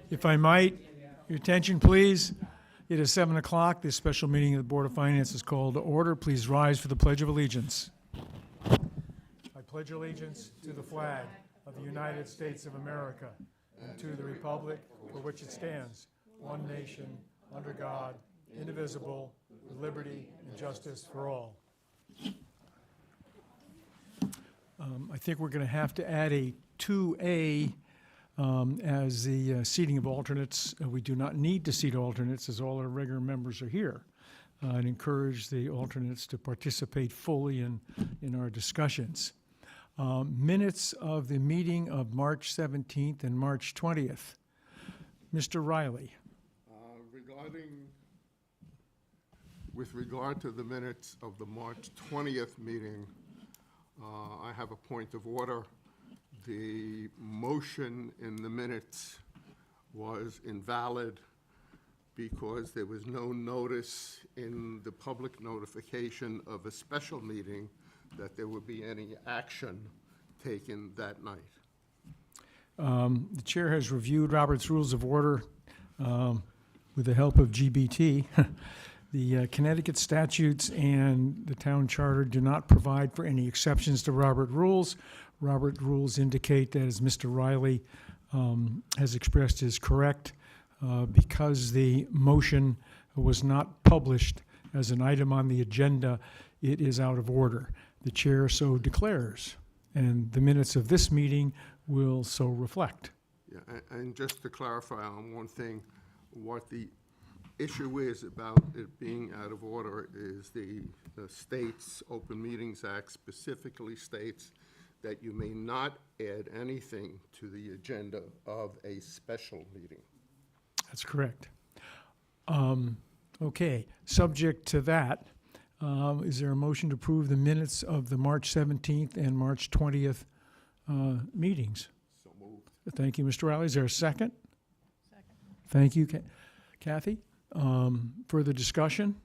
If I might, your attention, please. It is 7 o'clock. This special meeting of the Board of Finance is called to order. Please rise for the Pledge of Allegiance. I pledge allegiance to the flag of the United States of America and to the republic for which it stands, one nation, under God, indivisible, with liberty and justice for all. I think we're going to have to add a 2A as the seating of alternates. We do not need to seat alternates as all our regular members are here. I'd encourage the alternates to participate fully in our discussions. Minutes of the meeting of March 17th and March 20th. Mr. Riley. With regard to the minutes of the March 20th meeting, I have a point of order. The motion in the minutes was invalid because there was no notice in the public notification of a special meeting that there would be any action taken that night. The chair has reviewed Robert's Rules of Order with the help of GBT. The Connecticut statutes and the town charter do not provide for any exceptions to Robert rules. Robert rules indicate that, as Mr. Riley has expressed, is correct. Because the motion was not published as an item on the agenda, it is out of order. The chair so declares, and the minutes of this meeting will so reflect. Yeah, and just to clarify on one thing, what the issue is about it being out of order is the state's Open Meetings Act specifically states that you may not add anything to the agenda of a special meeting. That's correct. Okay, subject to that, is there a motion to approve the minutes of the March 17th and March 20th meetings? So moved. Thank you, Mr. Riley. Is there a second? Second. Thank you, Kathy. Further discussion?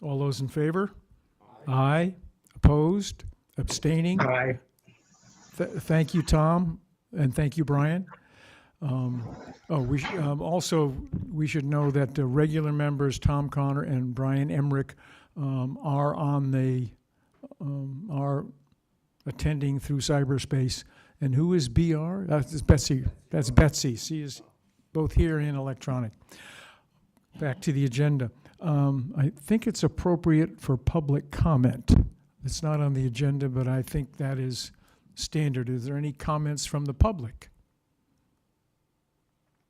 All those in favor? Aye. Aye. Opposed? Abstaining? Aye. Thank you, Tom, and thank you, Brian. We should know that the regular members, Tom Connor and Brian Emmerich, are attending through cyberspace. And who is BR? That's Betsy. That's Betsy. She is both here and electronic. Back to the agenda. I think it's appropriate for public comment. It's not on the agenda, but I think that is standard. Is there any comments from the public?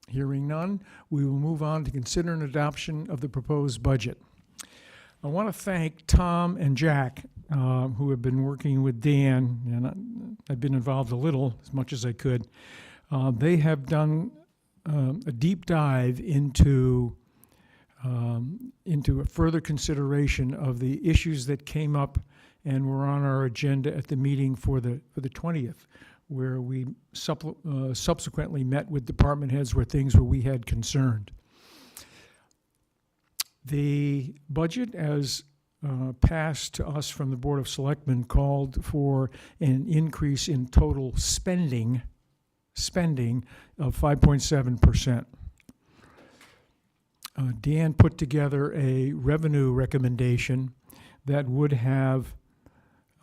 Hearing none, we will move on to consider an adoption of the proposed budget. I want to thank Tom and Jack, who have been working with Dan, and I've been involved a little, as much as I could. They have done a deep dive into a further consideration of the issues that came up and were on our agenda at the meeting for the 20th, where we subsequently met with department heads where things where we had concerned. The budget, as passed to us from the Board of Selectmen, called for an increase in total spending of 5.7%. Dan put together a revenue recommendation that would have,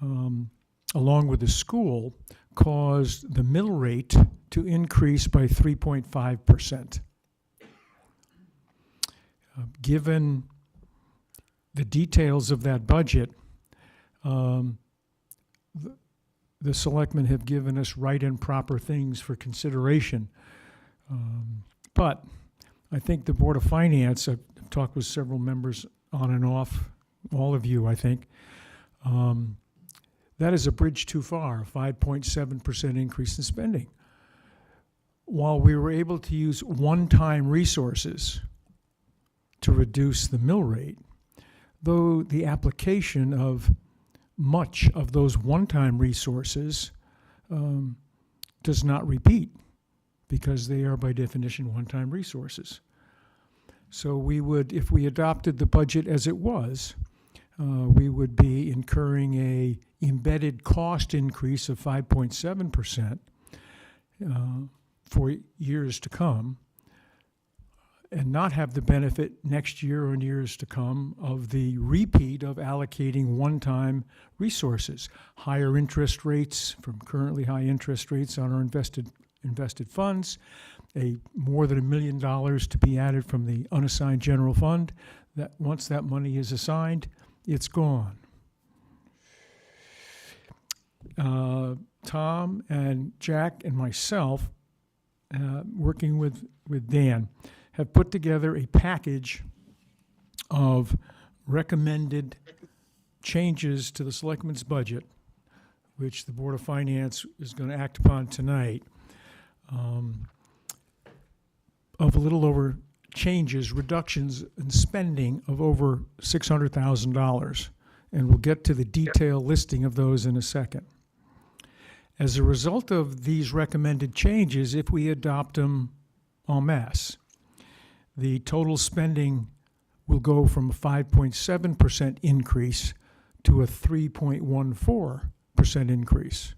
along with the school, caused the mill rate to increase by 3.5%. Given the details of that budget, the selectmen have given us right and proper things for consideration. But I think the Board of Finance, I've talked with several members on and off, all of you, I think, that is a bridge too far, a 5.7% increase in spending. While we were able to use one-time resources to reduce the mill rate, though the application of much of those one-time resources does not repeat, because they are by definition one-time resources. So we would, if we adopted the budget as it was, we would be incurring a embedded cost increase of 5.7%, for years to come, and not have the benefit next year or in years to come of the repeat of allocating one-time resources, higher interest rates from currently high interest rates on our invested funds, more than $1 million to be added from the unassigned general fund. That once that money is assigned, it's gone. Tom and Jack and myself, working with Dan, have put together a package of recommended changes to the Selectmen's budget, which the Board of Finance is going to act upon tonight, of a little over reductions in spending of over $600,000. And we'll get to the detailed listing of those in a second. As a result of these recommended changes, if we adopt them en masse, the total spending will go from a 5.7% increase to a 3.14% increase.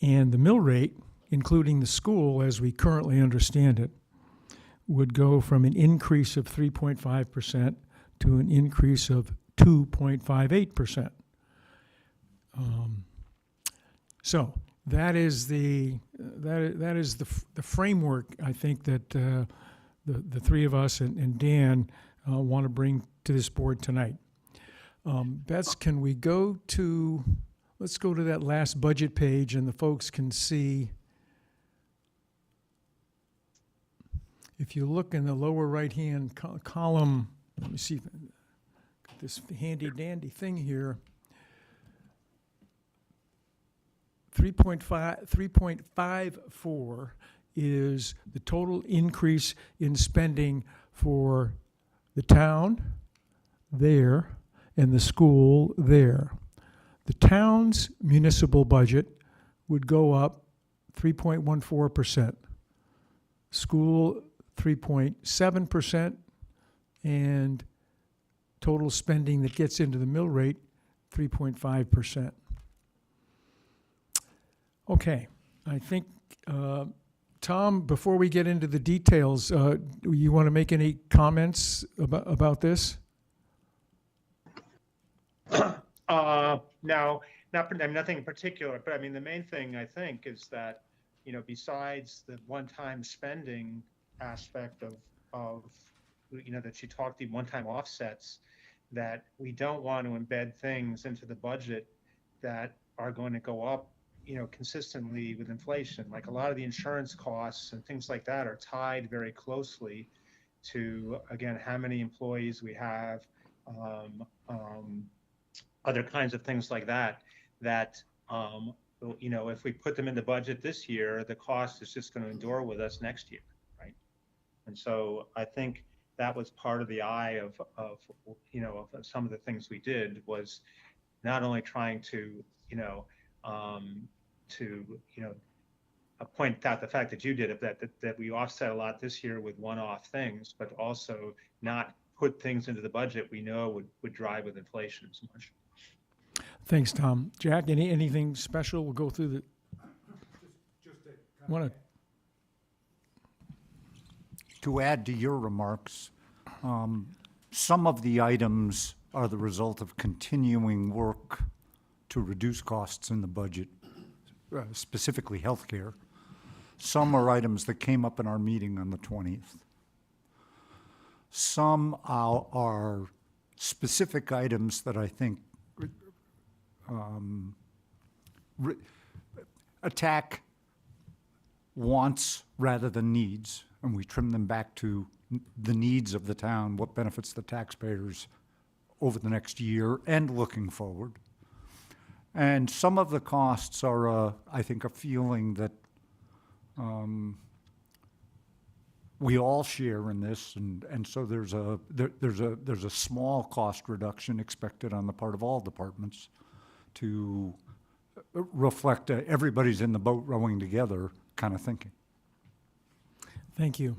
And the mill rate, including the school as we currently understand it, would go from an increase of 3.5% to an increase of 2.58%. So that is the framework, I think, that the three of us and Dan want to bring to this board tonight. Bets, can we go to, let's go to that last budget page and the folks can see. If you look in the lower right-hand column, let me see, got this handy-dandy thing here. 3.54 is the total increase in spending for the town there and the school there. The town's municipal budget would go up 3.14%. School 3.7%, and total spending that gets into the mill rate 3.5%. Okay, I think, Tom, before we get into the details, you want to make any comments about this? No, nothing in particular, but I mean, the main thing I think is that, besides the one-time spending aspect of that you talked, the one-time offsets, that we don't want to embed things into the budget that are going to go up consistently with inflation. Like a lot of the insurance costs and things like that are tied very closely to, again, how many employees we have, other kinds of things like that, if we put them in the budget this year, the cost is just going to endure with us next year, right? And so I think that was part of the eye of some of the things we did, was not only trying to point out the fact that you did it, that we offset a lot this year with one-off things, but also not put things into the budget we know would drive with inflation so much. Thanks, Tom. Jack, anything special? We'll go through the. To add to your remarks, some of the items are the result of continuing work to reduce costs in the budget, specifically healthcare. Some are items that came up in our meeting on the 20th. Some are specific items that I think attack wants rather than needs, and we trim them back to the needs of the town, what benefits the taxpayers over the next year and looking forward. And some of the costs are, I think, a feeling that we all share in this, and so there's a small cost reduction expected on the part of all departments to reflect everybody's in the boat rowing together kind of thinking. Thank you.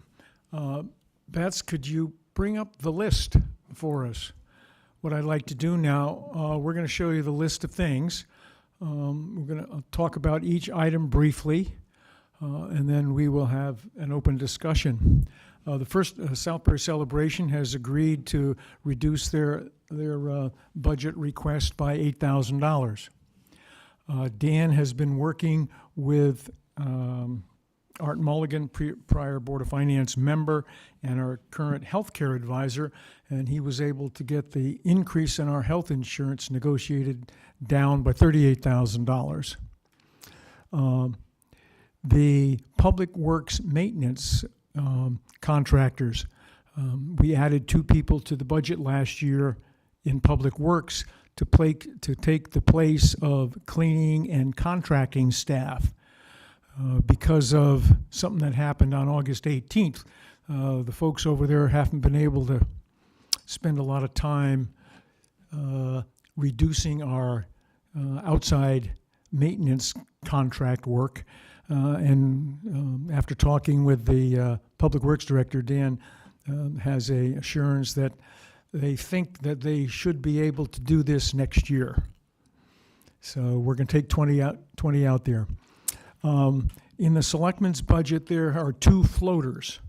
Bets, could you bring up the list for us? What I'd like to do now, we're going to show you the list of things. We're going to talk about each item briefly. and then we will have an open discussion. The first Southbury Celebration has agreed to reduce their budget request by $8,000. Dan has been working with Art Mulligan, prior Board of Finance member, and our current healthcare advisor, and he was able to get the increase in our health insurance negotiated down by $38,000. The Public Works maintenance contractors, we added 2 people to the budget last year in Public Works to take the place of cleaning and contracting staff. Because of something that happened on August 18th, the folks over there haven't been able to spend a lot of time reducing our outside maintenance contract work. And after talking with the Public Works Director, Dan has a assurance that they think that they should be able to do this next year. So we're going to take 20 out there. In the selectmen's budget, there are 2 floaters.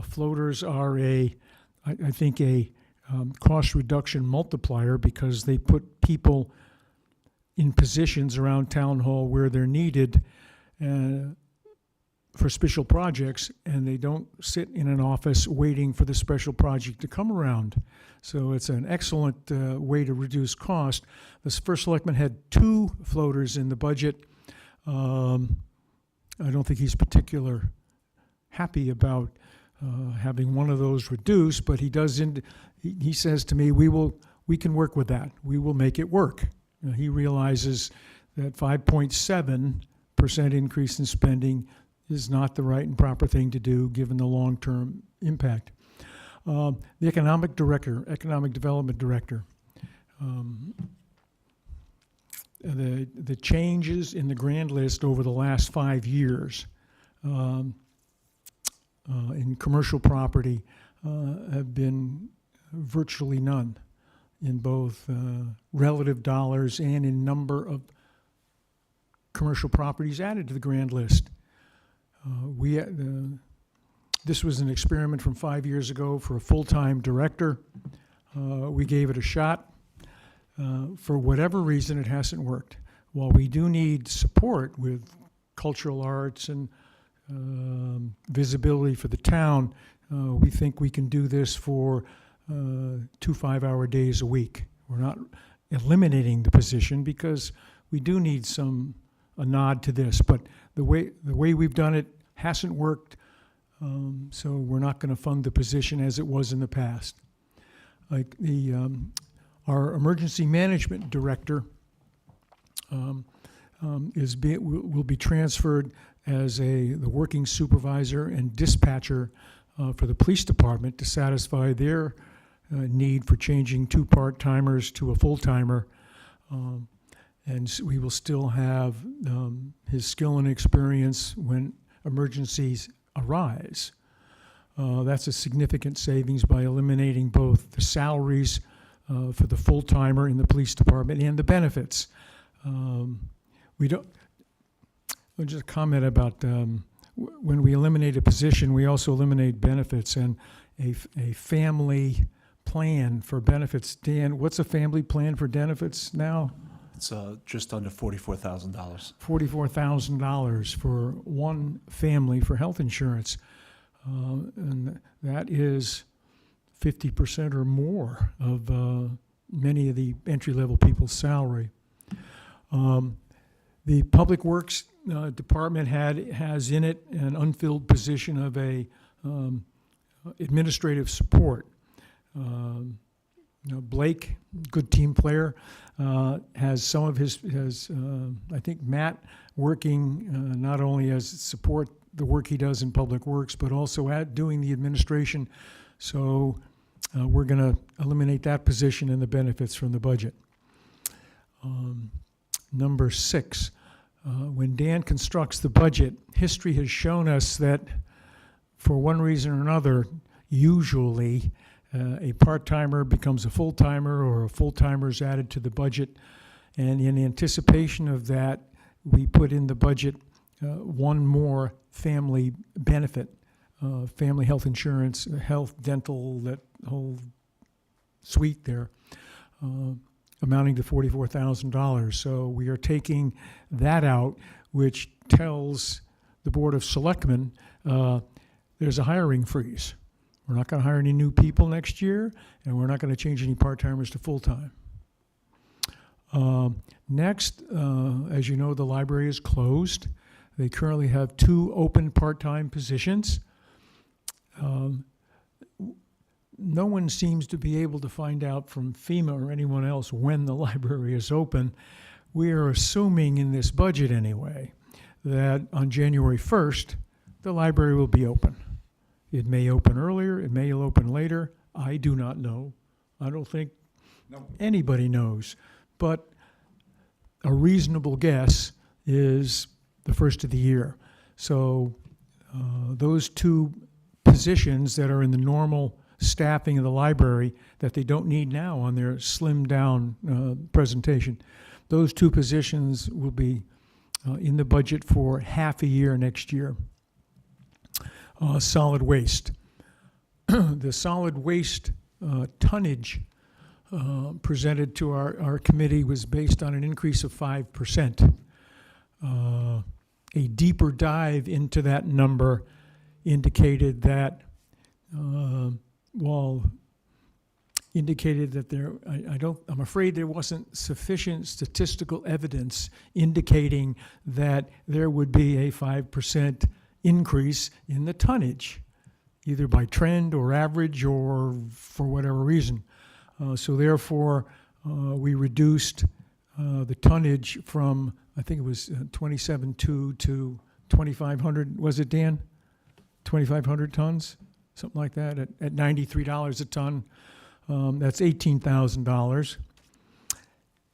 Floaters are I think a cost reduction multiplier because they put people in positions around town hall where they're needed for special projects, and they don't sit in an office waiting for the special project to come around. So it's an excellent way to reduce cost. The first selectman had 2 floaters in the budget. I don't think he's particularly happy about having one of those reduced, but he says to me, we can work with that. We will make it work. He realizes that 5.7% increase in spending is not the right and proper thing to do given the long-term impact. The economic development director, the changes in the grand list over the last 5 years in commercial property have been virtually none in both relative dollars and in number of commercial properties added to the grand list. This was an experiment from 5 years ago for a full-time director. We gave it a shot. For whatever reason, it hasn't worked. While we do need support with cultural arts and visibility for the town, we think we can do this for 2 5-hour days a week. We're not eliminating the position because we do need a nod to this, but the way we've done it hasn't worked, so we're not going to fund the position as it was in the past. Like our emergency management director will be transferred as the working supervisor and dispatcher for the police department to satisfy their need for changing 2 part-timers to a full-timer. And we will still have his skill and experience when emergencies arise. That's a significant savings by eliminating both the salaries for the full-timer in the police department and the benefits. Just a comment about when we eliminate a position, we also eliminate benefits and a family plan for benefits. Dan, what's a family plan for benefits now? It's just under $44,000. $44,000 for one family for health insurance. And that is 50% or more of many of the entry-level people's salary. The Public Works Department has in it an unfilled position of a administrative support. Blake, good team player, has some of I think Matt working not only as support the work he does in Public Works, but also doing the administration. So we're going to eliminate that position and the benefits from the budget. Number 6, when Dan constructs the budget, history has shown us that for one reason or another, usually a part-timer becomes a full-timer or a full-timer is added to the budget. And in anticipation of that, we put in the budget one more family benefit, family health insurance, health, dental, that whole suite there, amounting to $44,000. So we are taking that out, which tells the Board of Selectmen there's a hiring freeze. We're not going to hire any new people next year, and we're not going to change any part-timers to full-time. Next, as you know, the library is closed. They currently have 2 open part-time positions. No one seems to be able to find out from FEMA or anyone else when the library is open. We are assuming in this budget anyway that on January 1st, the library will be open. It may open earlier, it may open later. I do not know. I don't think anybody knows. But a reasonable guess is the first of the year. So those 2 positions that are in the normal staffing of the library that they don't need now on their slimmed down presentation, those 2 positions will be in the budget for half a year next year. Solid waste. The solid waste tonnage presented to our committee was based on an increase of 5%. A deeper dive into that number indicated that, I'm afraid there wasn't sufficient statistical evidence indicating that there would be a 5% increase in the tonnage, either by trend or average or for whatever reason. So therefore, we reduced the tonnage from, I think it was 27.2 to 2,500, was it, Dan? 2,500 tons, something like that, at $93 a ton. That's $18,000.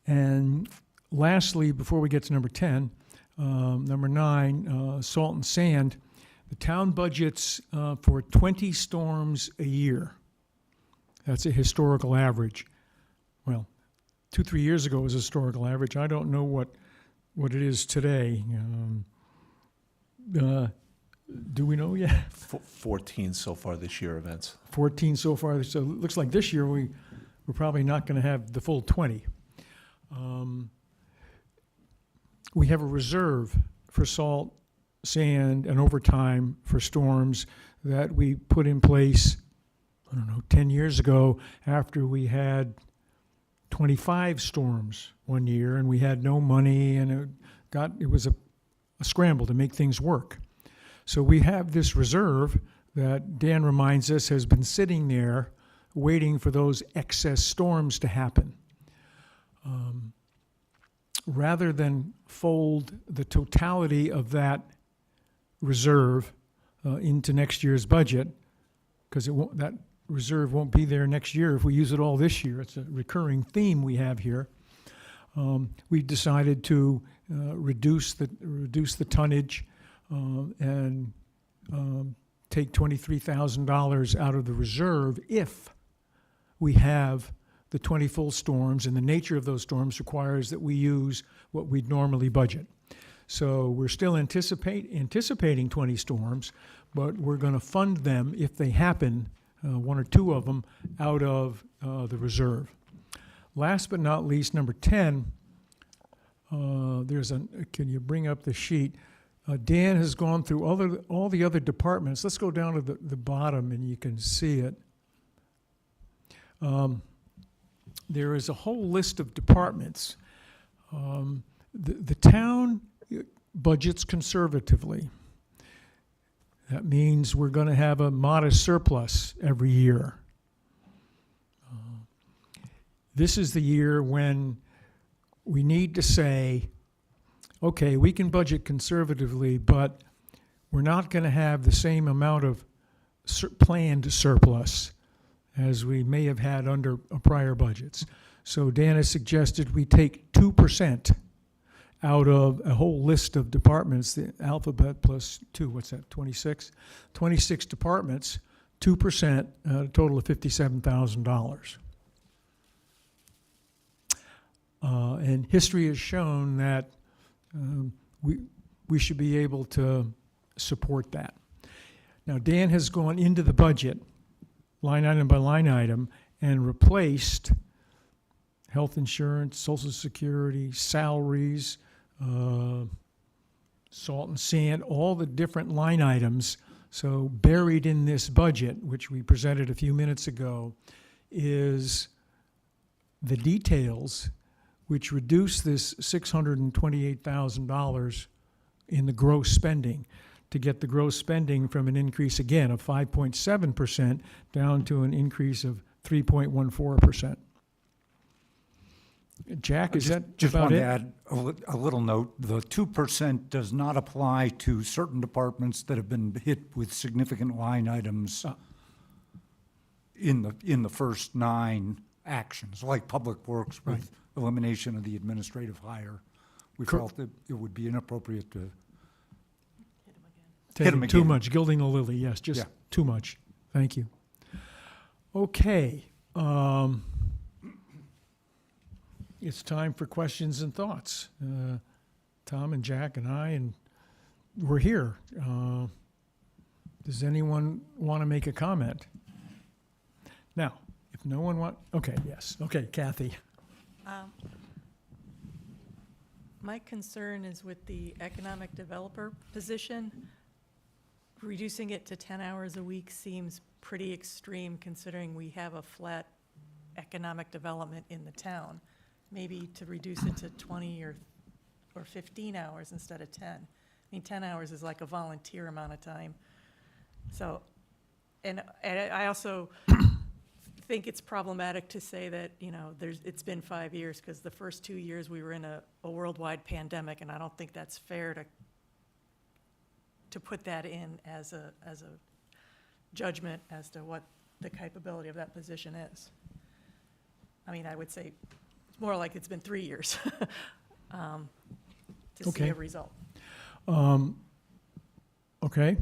And lastly, before we get to number 10, number 9, salt and sand. The town budgets for 20 storms a year. That's a historical average. Well, 2-3 years ago it was a historical average. I don't know what it is today. Do we know yet? 14 so far this year events. 14 so far. So it looks like this year we're probably not going to have the full 20. We have a reserve for salt, sand, and overtime for storms that we put in place, 10 years ago after we had 25 storms one year and we had no money and it was a scramble to make things work. So we have this reserve that Dan reminds us has been sitting there waiting for those excess storms to happen. Rather than fold the totality of that reserve into next year's budget, because that reserve won't be there next year if we use it all this year. It's a recurring theme we have here. We decided to reduce the tonnage and take $23,000 out of the reserve if we have the 20 full storms, and the nature of those storms requires that we use what we'd normally budget. So we're still anticipating 20 storms, but we're going to fund them if they happen, 1 or 2 of them, out of the reserve. Last but not least, number 10, can you bring up the sheet? Dan has gone through all the other departments. Let's go down to the bottom and you can see it. There is a whole list of departments. The town budgets conservatively. That means we're going to have a modest surplus every year. This is the year when we need to say, okay, we can budget conservatively, but we're not going to have the same amount of planned surplus as we may have had under prior budgets. So Dan has suggested we take 2% out of a whole list of departments, the alphabet plus 2, what's that, 26? 26 departments, 2%, a total of $57,000. And history has shown that we should be able to support that. Now, Dan has gone into the budget, line item by line item, and replaced health insurance, social security, salaries, salt and sand, all the different line items. So buried in this budget, which we presented a few minutes ago, is the details which reduce this $628,000 in the gross spending, to get the gross spending from an increase, again, of 5.7% down to an increase of 3.14%. Jack, is that Just about want to it? add a little note. The 2% does not apply to certain departments that have been hit with significant line items in the first 9 actions, like Public Works with elimination of the administrative hire. We felt that it would be inappropriate to hit 'em Too again. much, gilding the lily, yes, just Yeah. too much. Thank you. Okay. It's time for questions and thoughts. Tom and Jack and I, and we're here. Does anyone want to make a comment? Now, if no one okay, yes. Okay, Kathy. My concern is with the economic developer position. Reducing it to 10 hours a week seems pretty extreme considering we have a flat economic development in the town. Maybe to reduce it to 20 or 15 hours instead of 10. I mean, 10 hours is like a volunteer amount of time. So, and I also think it's problematic to say that, you know, it's been 5 years, because the first 2 years we were in a worldwide pandemic, and I don't think that's fair to put that in as a judgment as to what the capability of that position is. I mean, I would say it's more like it's been 3 years to see Okay. a result. Okay.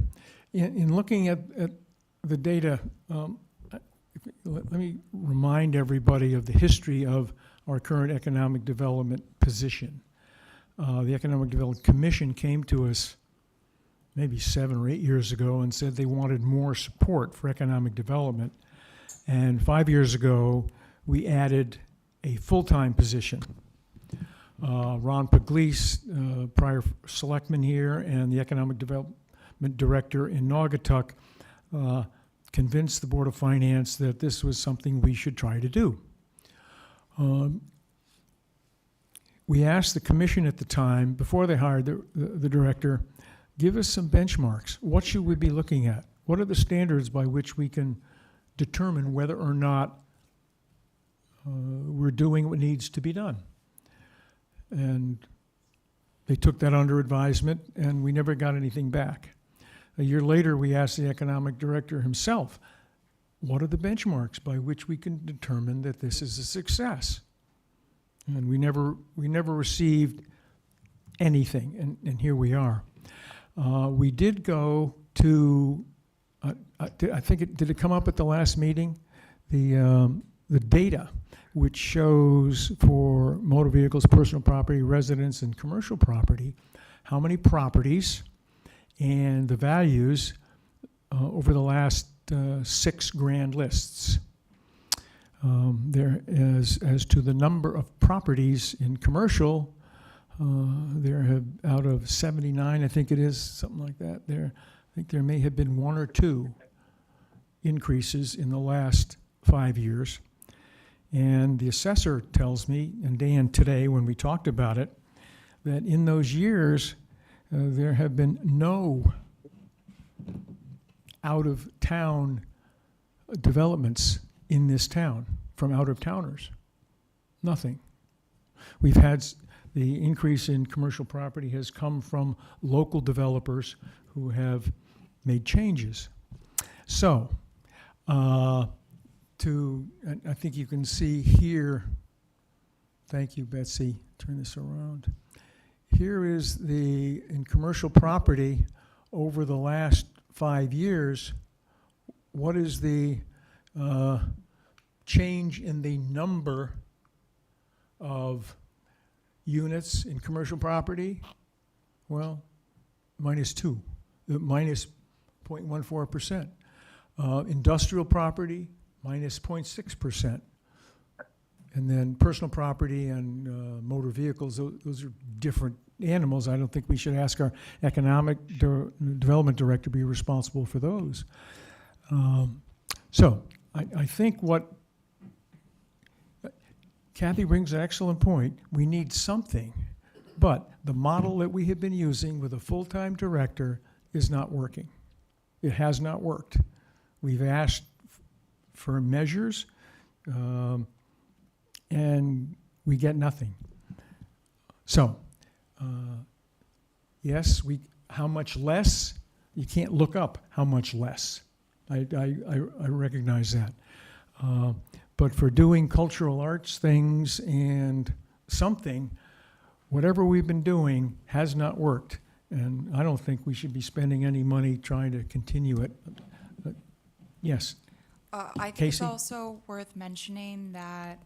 In looking at the data, let me remind everybody of the history of our current economic development position. The Economic Development Commission came to us maybe 7 or 8 years ago and said they wanted more support for economic development. And 5 years ago, we added a full-time position. Ron Pugliese, prior selectman here, and the Economic Development Director in Naugatuck, convinced the Board of Finance that this was something we should try to do. We asked the commission at the time, before they hired the director, give us some benchmarks. What should we be looking at? What are the standards by which we can determine whether or not we're doing what needs to be done? And they took that under advisement, and we never got anything back. A year later, we asked the economic director himself, what are the benchmarks by which we can determine that this is a success? And we never received anything, and here we are. We did go to, I think, did it come up at the last meeting? The data, which shows for motor vehicles, personal property, residence, and commercial property, how many properties and the values over the last 6 grand lists. There, as to the number of properties in commercial, there have, out of 79, I think it is, something like that, I think there may have been 1 or 2 increases in the last 5 years. And the assessor tells me, and Dan today when we talked about it, that in those years, there have been no out-of-town developments in this town from out-of-towners. Nothing. We've had the increase in commercial property has come from local developers who have made changes. So, I think you can see here, thank you, Betsy, turn this around. Here is in commercial property over the last 5 years, what is the change in the number of units in commercial property? Well, -2, minus 0.14%. Industrial property, minus 0.6%. And then personal property and motor vehicles, those are different animals. I don't think we should ask our economic development director to be responsible for those. So I think what Kathy brings an excellent point. We need something, but the model that we have been using with a full-time director is not working. It has not worked. We've asked for measures, and we get nothing. So, yes, how much less? You can't look up how much less. I recognize that. But for doing cultural arts things and something, whatever we've been doing has not worked. And I don't think we should be spending any money trying to continue it. Yes, I think it's Casey? also worth mentioning that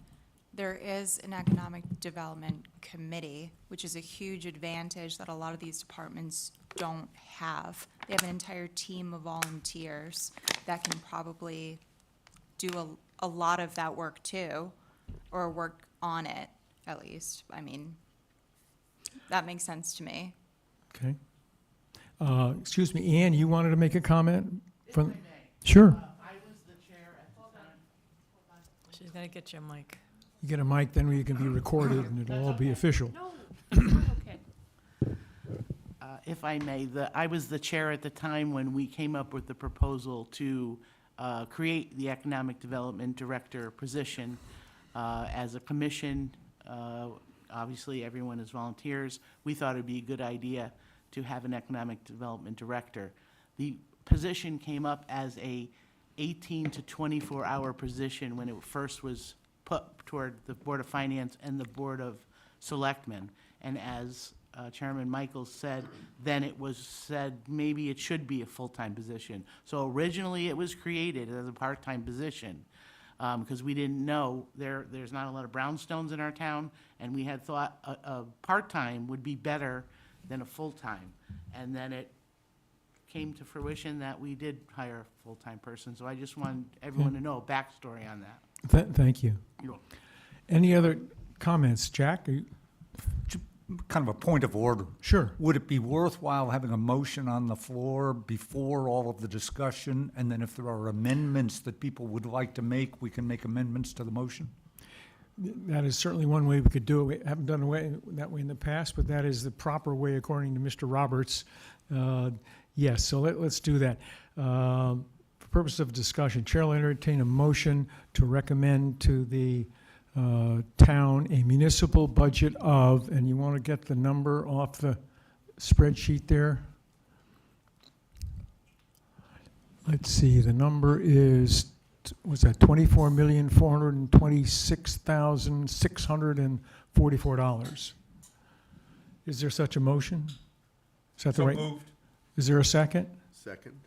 there is an economic development committee, which is a huge advantage that a lot of these departments don't have. They have an entire team of volunteers that can probably do a lot of that work too, or work on it, at least. I mean, that makes sense to me. okay. Excuse me, Ann, you wanted to make a comment? From Sure. I was the chair at the time. She's gonna get you a mic. You get a mic, then you can be recorded and it'll all be official. No, okay. If I may, I was the chair at the time when we came up with the proposal to create the Economic Development Director position as a commission. Obviously, everyone is volunteers. We thought it'd be a good idea to have an Economic Development Director. The position came up as a 18 to 24-hour position when it first was put toward the Board of Finance and the Board of Selectmen. And as Chairman Michaels said, then it was said maybe it should be a full-time position. So originally it was created as a part-time position because we didn't know there's not a lot of brownstones in our town, and we had thought a part-time would be better than a full-time. And then it came to fruition that we did hire a full-time person. So I just wanted everyone to know a backstory on that. Thank you. You know, Any other comments? Jack? Kind of a point of order. Sure. Would it be worthwhile having a motion on the floor before all of the discussion? And then if there are amendments that people would like to make, we can make amendments to the motion? That is certainly one way we could do it. We haven't done that way in the past, but that is the proper way according to Mr. Roberts. Yes, so let's do that. For purpose of discussion, Chair will entertain a motion to recommend to the town a municipal budget of, and you want to get the number off the spreadsheet there? Let's see, the number is, was that $24,426,644? Is there such a motion? Is that the right? moved. Is there a second? Second.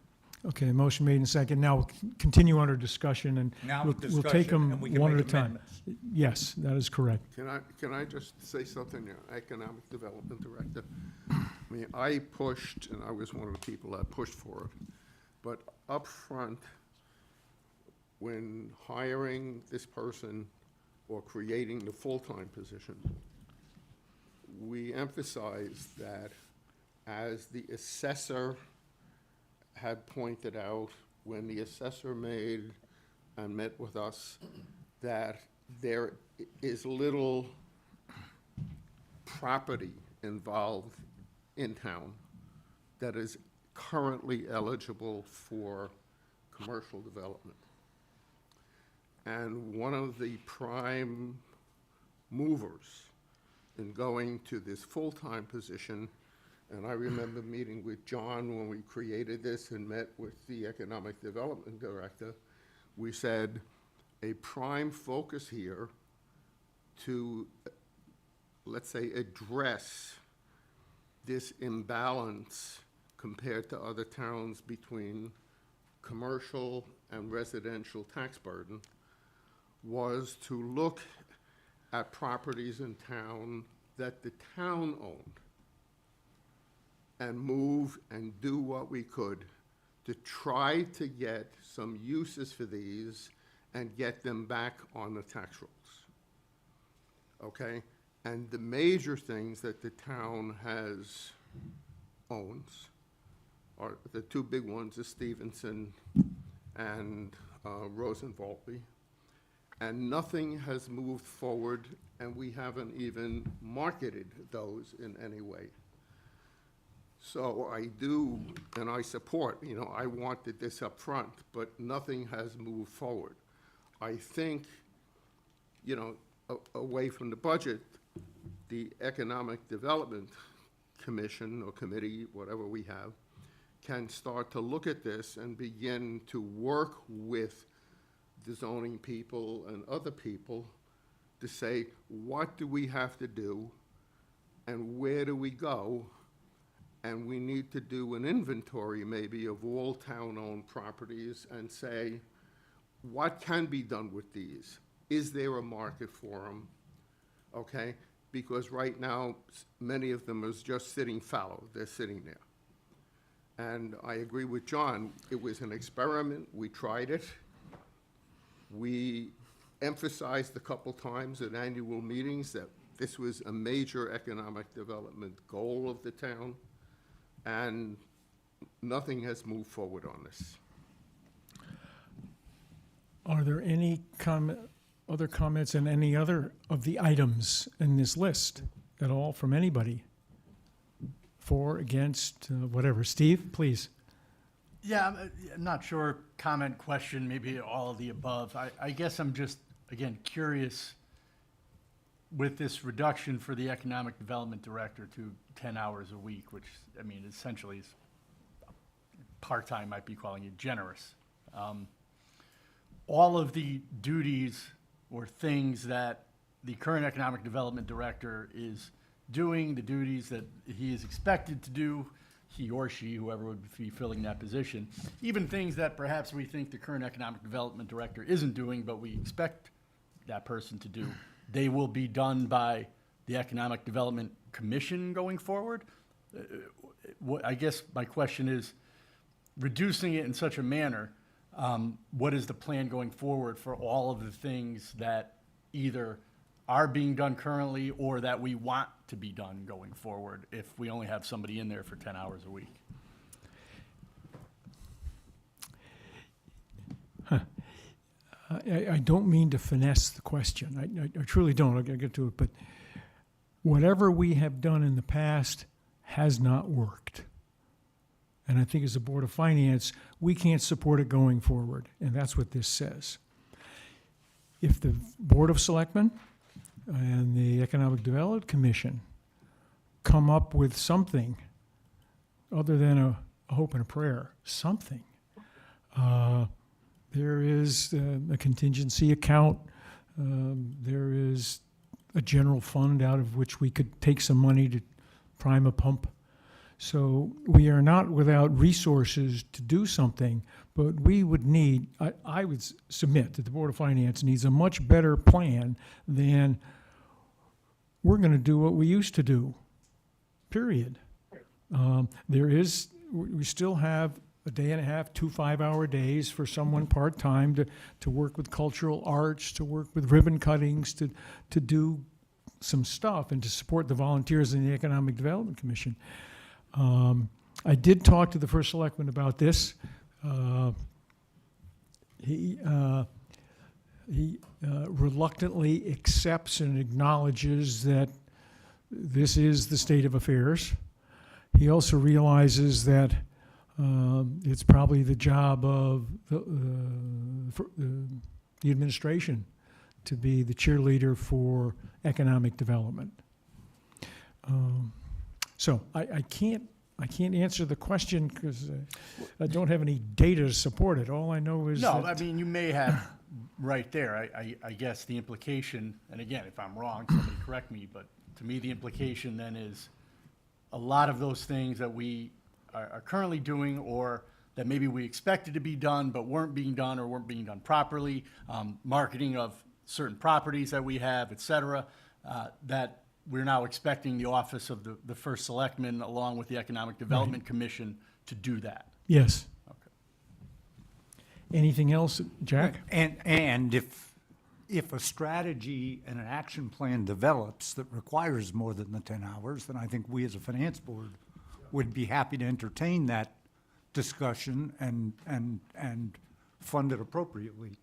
Okay, motion made and second. Now we'll continue under discussion and Now we'll discussion, take them and we can one at a make time. amendments. Yes, that is correct. Can I just say something, Economic Development Director? I mean, I pushed, and I was one of the people that pushed for it, but up front, when hiring this person or creating the full-time position, we emphasized that as the assessor had pointed out when the assessor made and met with us, that there is little property involved in town that is currently eligible for commercial development. And one of the prime movers in going to this full-time position, and I remember meeting with John when we created this and met with the Economic Development Director, we said a prime focus here to, let's say, address this imbalance compared to other towns between commercial and residential tax burden was to look at properties in town that the town owned and move and do what we could to try to get some uses for these and get them back on the tax rolls. Okay? And the major things that the town owns are, the two big ones are Stevenson and Rosenvolpe. And nothing has moved forward, and we haven't even marketed those in any way. So I do, and I support, I wanted this up front, but nothing has moved forward. I think, away from the budget, the Economic Development Commission or committee, whatever we have, can start to look at this and begin to work with the zoning people and other people to say, what do we have to do and where do we go? And we need to do an inventory maybe of all town-owned properties and say, what can be done with these? Is there a market for them? Okay? Because right now, many of them are just sitting fallow. They're sitting there. And I agree with John. It was an experiment. We tried it. We emphasized a couple times at annual meetings that this was a major economic development goal of the town, and nothing has moved forward on this. Are there any other comments on any other of the items in this list at all from anybody? For, against, whatever. Steve, please. Yeah, I'm not sure, comment, question, maybe all of the above. I guess I'm just, again, curious with this reduction for the economic development director to 10 hours a week, which, I mean, essentially is part-time, might be calling it generous. All of the duties or things that the current economic development director is doing, the duties that he is expected to do, he or she, whoever would be filling that position, even things that perhaps we think the current economic development director isn't doing, but we expect that person to do, they will be done by the Economic Development Commission going forward. I guess my question is, reducing it in such a manner, what is the plan going forward for all of the things that either are being done currently or that we want to be done going forward if we only have somebody in there for 10 hours a week? I don't mean to finesse the question. I truly don't. I'll get to it. But whatever we have done in the past has not worked. And I think as a Board of Finance, we can't support it going forward. And that's what this says. If the Board of Selectmen and the Economic Development Commission come up with something other than a hope and a prayer, something, there is a contingency account. There is a general fund out of which we could take some money to prime a pump. So we are not without resources to do something, but we would need, I would submit that the Board of Finance needs a much better plan than we're going to do what we used to do, period. We still have a day and a half, 2 5-hour days for someone part-time to work with cultural arts, to work with ribbon cuttings, to do some stuff and to support the volunteers in the Economic Development Commission. I did talk to the first selectman about this. He reluctantly accepts and acknowledges that this is the state of affairs. He also realizes that it's probably the job of the administration to be the cheerleader for economic development. So I can't answer the question because I don't have any data to support it. All I know is No, that I mean, you may have right there. I guess the implication, and again, if I'm wrong, somebody correct me, but to me, the implication then is a lot of those things that we are currently doing or that maybe we expected to be done but weren't being done or weren't being done properly, marketing of certain properties that we have, et cetera, that we're now expecting the office of the first selectman, along with the Economic Development Commission, to do that. Yes. Okay. Anything else, Jack? And if a strategy and an action plan develops that requires more than the 10 hours, then I think we as a finance board would be happy to entertain that discussion and fund it appropriately.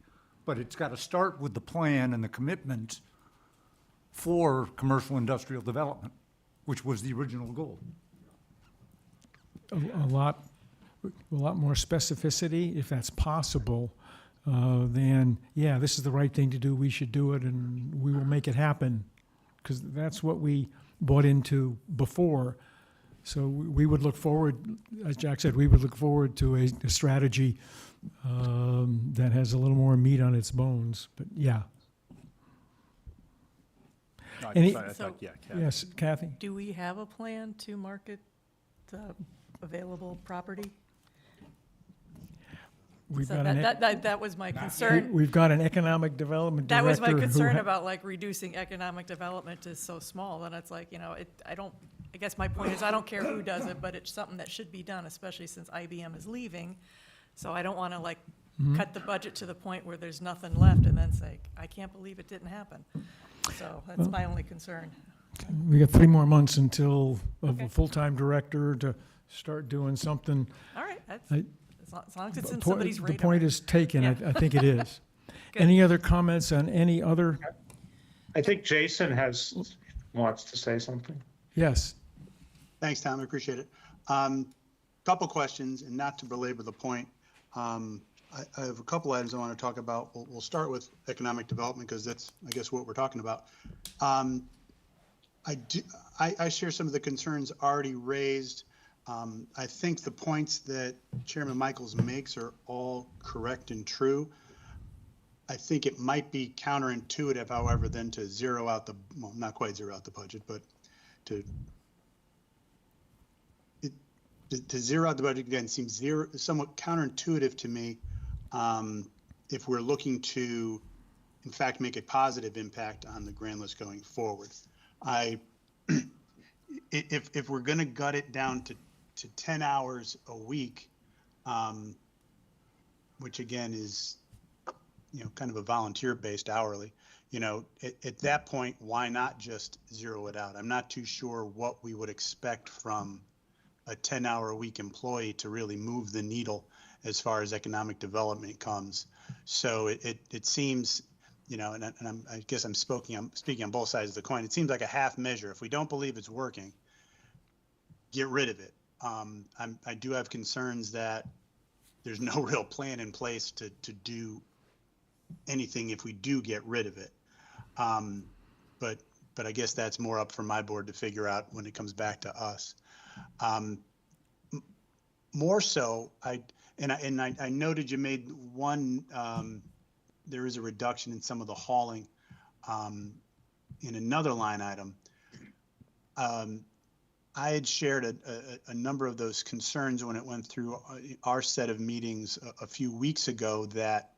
But it's got to start with the plan and the commitment for commercial industrial development, which was the original goal. A lot more specificity, if that's possible, then, yeah, this is the right thing to do, we should do it, and we will make it happen. Because that's what we bought into before. So we would look forward, as Jack said, we would look forward to a strategy that has a little more meat on its bones, but yeah. No, Any- I thought, yeah, Kathy. Yes, Kathy? Do we have a plan to market the available property? We've So got an, that was my concern. we've got an economic development That director. was my who concern ha- about like reducing economic development is so small, and it's like, I guess my point is, I don't care who does it, but it's something that should be done, especially since IBM is leaving. So I don't want to like cut the budget to the point where there's nothing left and then say, I can't believe it didn't happen. So that's my only concern. We got 3 more months until of Okay. a full-time director to start doing something. All right, that's, I- as long as it's in Po- somebody's The radar. point is taken, Yeah. I think it is. Good. Any other comments on any other? I think Jason wants to say something. Yes, Thanks, Tom. I appreciate it. Couple questions, and not to belabor the point. I have a couple items I want to talk about. We'll start with economic development because that's, I guess, what we're talking about. I share some of the concerns already raised. I think the points that Chairman Michaels makes are all correct and true. I think it might be counterintuitive, however, then to zero out well, not quite zero out the budget, but to zero out the budget again seems somewhat counterintuitive to me if we're looking to, in fact, make a positive impact on the grand list going forward. If we're going to gut it down to 10 hours a week, which again is, kind of a volunteer-based hourly, at that point, why not just zero it out? I'm not too sure what we would expect from a 10-hour-a-week employee to really move the needle as far as economic development comes. So it seems, I guess I'm speaking on both sides of the coin. It seems like a half measure. If we don't believe it's working, get rid of it. I do have concerns that there's no real plan in place to do anything if we do get rid of it. But I guess that's more up for my board to figure out when it comes back to us. More so, I noted you made one, there is a reduction in some of the hauling in another line item. I had shared a number of those concerns when it went through our set of meetings a few weeks ago that,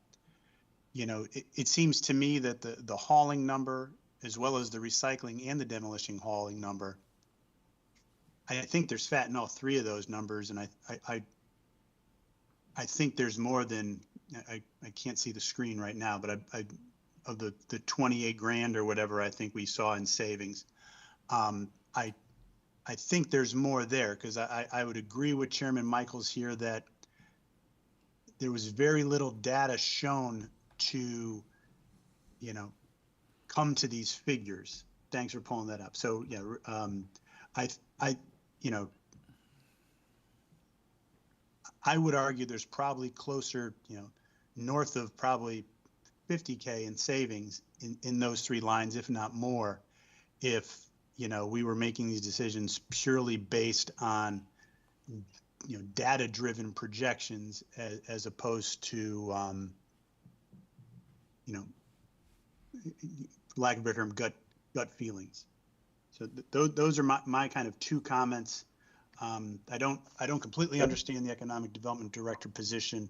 it seems to me that the hauling number, as well as the recycling and the demolition hauling number, I think there's fat in all 3 of those numbers, and I think there's more than I can't see the screen right now, but of the 28 grand or whatever I think we saw in savings, I think there's more there because I would agree with Chairman Michaels here that there was very little data shown to, come to these figures. Thanks for pulling that up. So yeah, I would argue there's probably closer, north of probably 50K in savings in those 3 lines, if not more, if, we were making these decisions purely based on, data-driven projections as opposed to, for lack of a better term, gut feelings. So those are my kind of 2 comments. I don't completely understand the economic development director position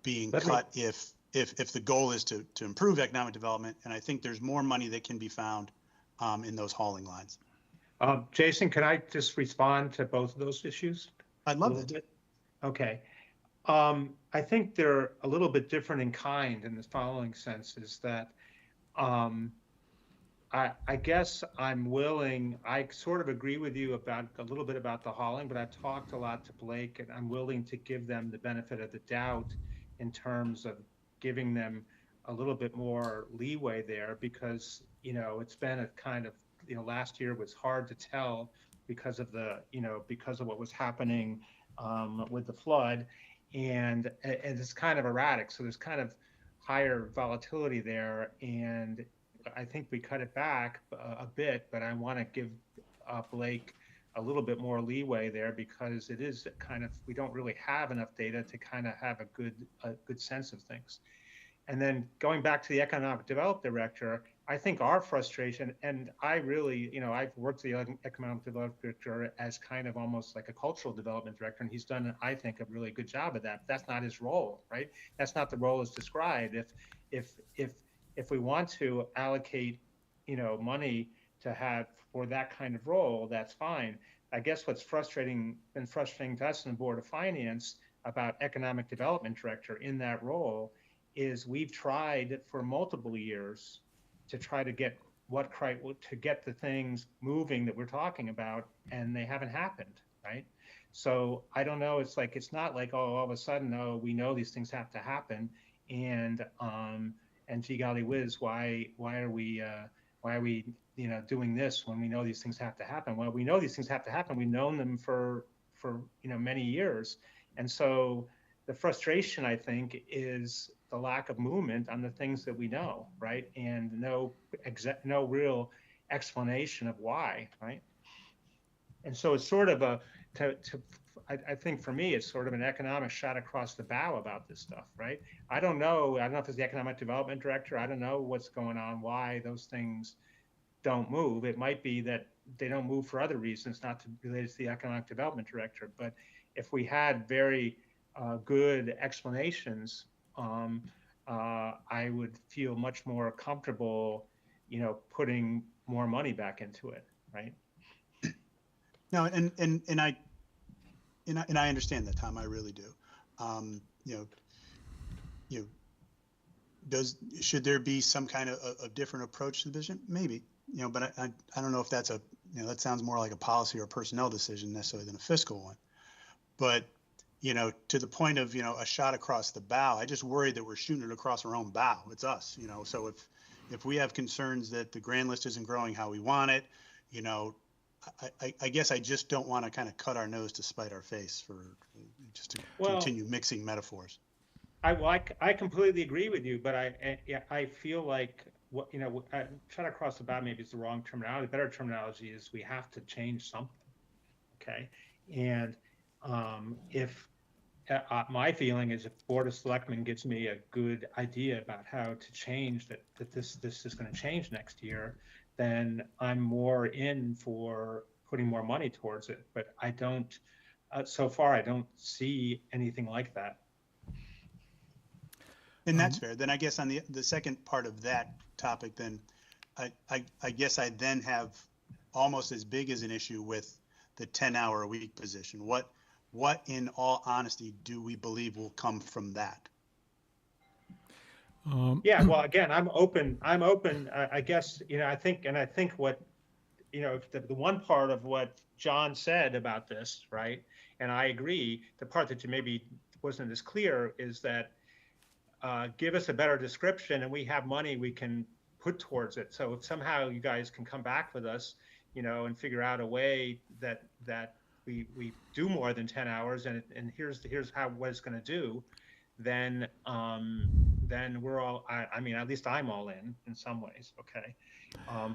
being cut if the goal is to improve economic development, and I think there's more money that can be found in those hauling lines. Jason, can I just respond to both of those issues? I'd a love little that. bit? Okay. I think they're a little bit different in kind in the following sense is that I guess I'm willing, I sort of agree with you about a little bit about the hauling, but I've talked a lot to Blake and I'm willing to give them the benefit of the doubt in terms of giving them a little bit more leeway there because, it's been a kind of, last year was hard to tell because of the, because of what was happening with the flood and it's kind of erratic. So there's kind of higher volatility there. And I think we cut it back a bit, but I want to give Blake a little bit more leeway there because it is kind of, we don't really have enough data to kind of have a good sense of things. And then going back to the economic development director, I think our frustration, and I really, I've worked the economic development director as kind of almost like a cultural development director, and he's done, I think, a really good job of that. But that's not his role, right? That's not the role as described. If we want to allocate, money to have for that kind of role, that's fine. I guess what's been frustrating to us in the Board of Finance about economic development director in that role is we've tried for multiple years to try to get the things moving that we're talking about, and they haven't happened, right? So I don't know. It's not like, oh, all of a sudden, oh, we know these things have to happen, and gee golly whiz, why are we doing this when we know these things have to happen? Well, we know these things have to happen. We've known them for many years, and so the frustration, I think, is the lack of movement on the things that we know, right? And no real explanation of why, right? And so it's sort of I think for me, it's sort of an economic shot across the bow about this stuff, right? I don't know if it's the economic development director. I don't know what's going on, why those things don't move. It might be that they don't move for other reasons, not related to the economic development director. But if we had very good explanations, I would feel much more comfortable, putting more money back into it, right? No, and I understand that, Tom. I really do. Should there be some kind of a different approach to the vision? Maybe, but I don't know if that's that sounds more like a policy or a personnel decision necessarily than a fiscal one. But to the point of, a shot across the bow, I just worry that we're shooting it across our own bow. It's us, so if we have concerns that the grand list isn't growing how we want it, I guess I just don't want to kind of cut our nose to spite our face to continue mixing metaphors. I completely agree with you, but I feel like shot across the bow maybe is the wrong terminology. Better terminology is we have to change something, okay? And if my feeling is if Board of Selectmen gives me a good idea about how to change that this is going to change next year, then I'm more in for putting more money towards it. But I don't, so far, I don't see anything like that. And that's fair. Then I guess on the second part of that topic, then I guess I then have almost as big as an issue with the 10-hour-a-week position. What, in all honesty, do we believe will come from that? Yeah, well, again, I'm open. I guess, I think what, the one part of what John said about this, right? And I agree, the part that you maybe wasn't as clear is that give us a better description and we have money we can put towards it. So if somehow you guys can come back with us, and figure out a way that we do more than 10 hours and here's what it's going to do, then we're all, I mean, at least I'm all in some ways. Okay.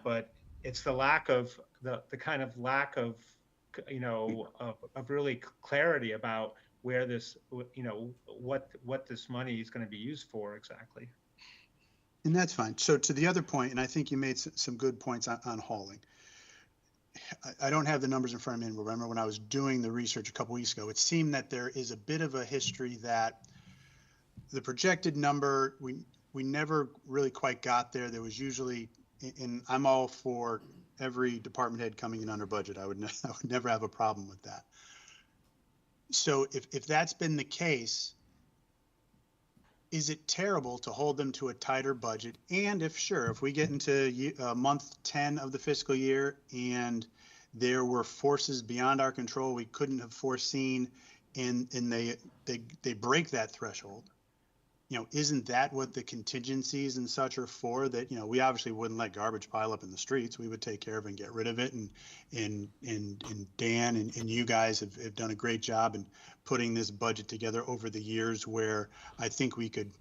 But it's the lack of the kind of lack of, of really clarity about where this, what this money is going to be used for exactly. And that's fine. So to the other point, and I think you made some good points on hauling. I don't have the numbers in front of me, but remember when I was doing the research a couple weeks ago, it seemed that there is a bit of a history that the projected number, we never really quite got there. There was usually, and I'm all for every department head coming in under budget. I would I would never have a problem with that. So if that's been the case, is it terrible to hold them to a tighter budget? And if we get into month 10 of the fiscal year and there were forces beyond our control we couldn't have foreseen, and they break that threshold, isn't that what the contingencies and such are for? That, we obviously wouldn't let garbage pile up in the streets. We would take care of it and get rid of it. And Dan and you guys have done a great job in putting this budget together over the years, where I think we could,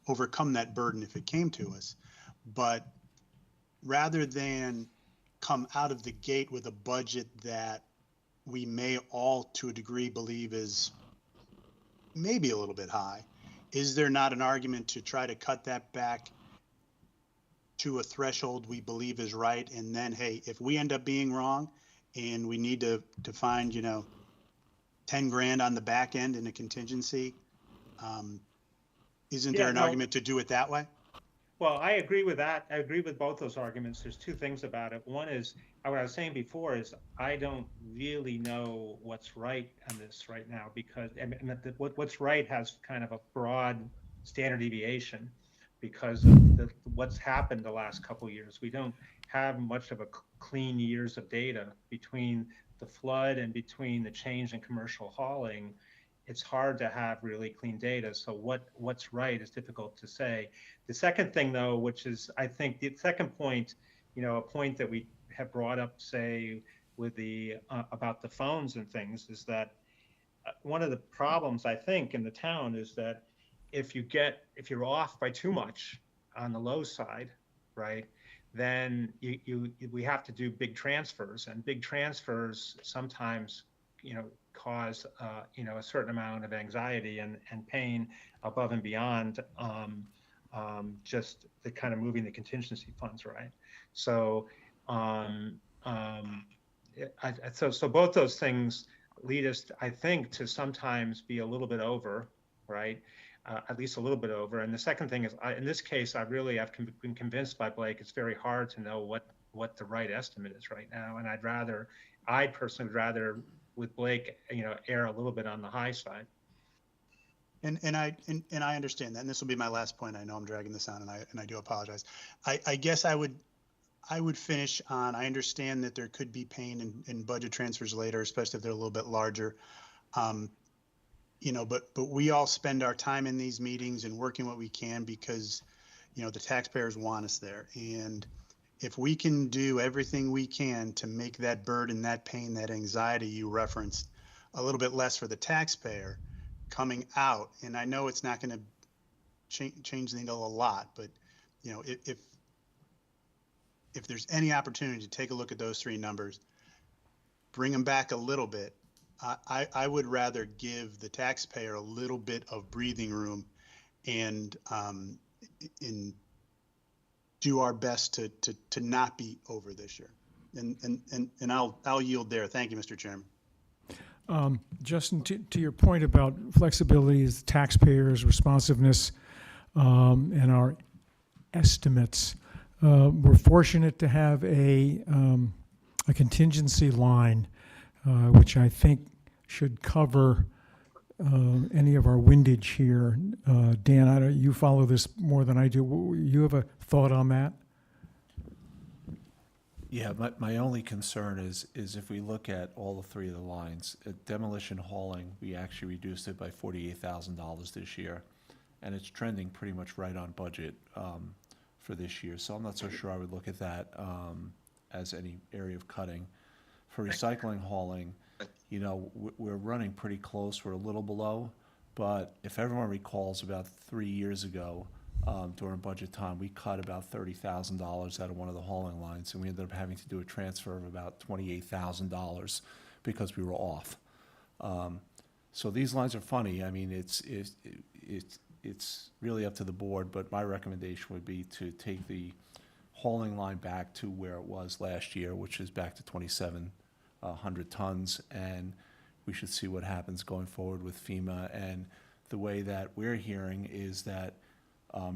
overcome that burden if it came to us. But rather than come out of the gate with a budget that we may all, to a degree, believe is maybe a little bit high, is there not an argument to try to cut that back to a threshold we believe is right? And then, hey, if we end up being wrong and we need to find, 10 grand on the back end in a contingency, isn't there an argument to do it that way? Well, I agree with that. I agree with both those arguments. There's two things about it. One is, what I was saying before is, I don't really know what's right on this right now, because what's right has kind of a broad standard deviation because of what's happened the last couple of years. We don't have much of a clean years of data between the flood and between the change in commercial hauling. It's hard to have really clean data. So what's right is difficult to say. The second thing, though, which is, I think the second point, a point that we have brought up, say, with the about the phones and things, is that one of the problems, I think, in the town is that if you're off by too much on the low side, right, then we have to do big transfers, and big transfers sometimes, cause a certain amount of anxiety and pain above and beyond just the kind of moving the contingency funds, right? So so both those things lead us, I think, to sometimes be a little bit over, right? At least a little bit over. And the second thing is, in this case, I've been convinced by Blake, it's very hard to know what the right estimate is right now. And I personally would rather, with Blake, err a little bit on the high side. And I understand that. And this will be my last point. I know I'm dragging this on, and I do apologize. I guess I would finish on, I understand that there could be pain in budget transfers later, especially if they're a little bit larger. But we all spend our time in these meetings and working what we can because, the taxpayers want us there. And if we can do everything we can to make that burden, that pain, that anxiety you referenced a little bit less for the taxpayer coming out, and I know it's not going to change the needle a lot, but, if there's any opportunity to take a look at those three numbers, bring them back a little bit, I would rather give the taxpayer a little bit of breathing room and do our best to not be over this year. And I'll yield there. Thank you, Mr. Chairman. Justin, to your point about flexibility as taxpayers, responsiveness, and our estimates, we're fortunate to have a contingency line, which I think should cover any of our windage here. Dan, you follow this more than I do. You have a thought on that? Yeah, my only concern is if we look at all the three of the lines, demolition hauling, we actually reduced it by $48,000 this year, and it's trending pretty much right on budget for this year. So I'm not so sure I would look at that as any area of cutting. For recycling hauling, we're running pretty close. We're a little below, but if everyone recalls, about 3 years ago, during budget time, we cut about $30,000 out of one of the hauling lines, and we ended up having to do a transfer of about $28,000 because we were off. So these lines are funny. I mean, it's really up to the board, but my recommendation would be to take the hauling line back to where it was last year, which is back to 2,700 tons, and we should see what happens going forward with FEMA. And the way that we're hearing is that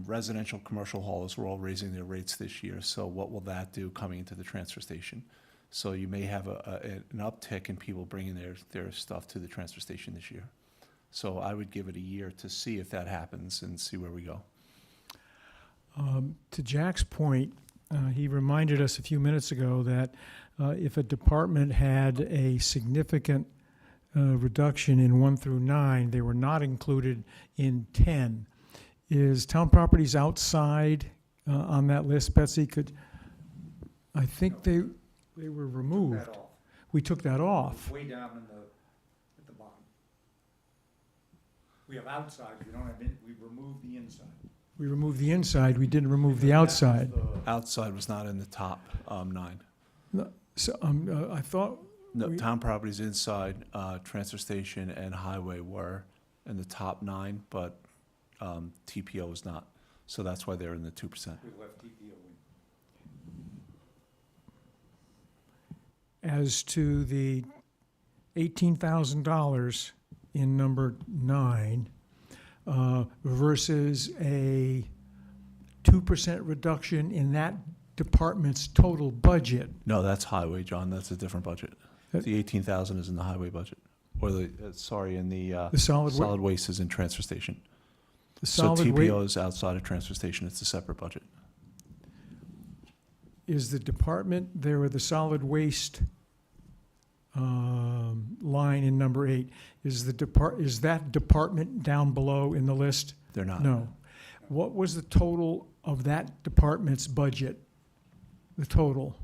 Residential, commercial haulers were all raising their rates this year, so what will that do coming into the transfer station? So you may have an uptick in people bringing their stuff to the transfer station this year. So I would give it a year to see if that happens and see where we go. To Jack's point, he reminded us a few minutes ago that if a department had a significant reduction in 1 through 9, they were not included in 10. Is Town Properties outside on that list? Betsy, I think they were removed. We took that off. Way down at the bottom. We have outside, we don't have, we removed the inside. We removed the inside, we didn't remove the outside. Outside was not in the top 9. So I thought, No, town properties inside, transfer station and highway were in the top 9, but TPO was not. So that's why they're in the 2%. We left TPO in. as to the $18,000 in number 9 versus a 2% reduction in that department's total budget. No, that's highway, John. That's a different budget. The 18,000 is in the highway budget. Or in the solid wa- solid waste is in transfer station. The So solid TPO wa- is outside of transfer station. It's a separate budget. is the department there with the solid waste line in number 8. Is that department down below in the list? They're not. No. What was the total of that department's budget? The total?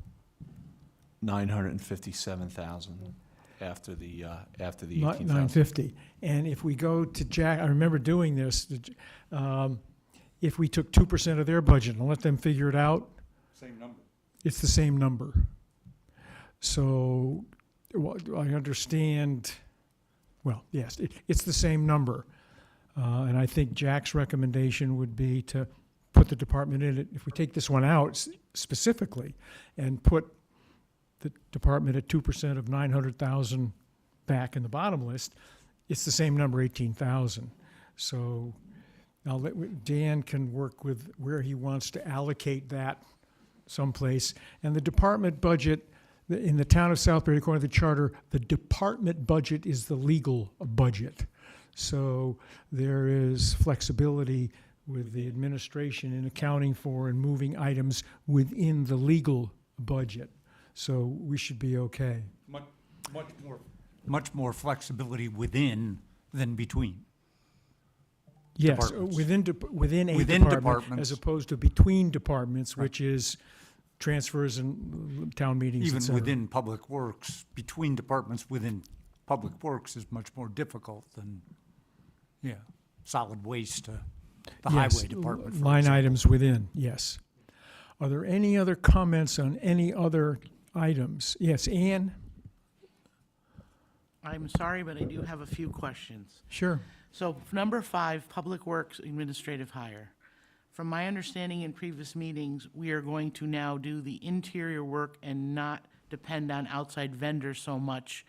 957,000 after the Not 18,000. 950. And if we go to Jack, I remember doing this, if we took 2% of their budget and let them figure it out, Same number. it's the same number. So I understand, well, yes, it's the same number. And I think Jack's recommendation would be to put the department in it, if we take this one out specifically, and put the department at 2% of 900,000 back in the bottom list, it's the same number, 18,000. So Dan can work with where he wants to allocate that someplace. And the department budget, in the town of Southbury, according to the charter, the department budget is the legal budget. So there is flexibility with the administration in accounting for and moving items within the legal budget. So we should be okay. Much more flexibility within than between. Yes, Departments. within a Within department, departments. as opposed to between departments, which is transfers and town meetings, et Even cetera. within Public Works, between departments within Public Works is much more difficult than, solid waste to the Yes, highway department. for line example. items within, yes. Are there any other comments on any other items? Yes, Ann? I'm sorry, but I do have a few questions. Sure. So number 5, Public Works Administrative Hire. From my understanding in previous meetings, we are going to now do the interior work and not depend on outside vendors so much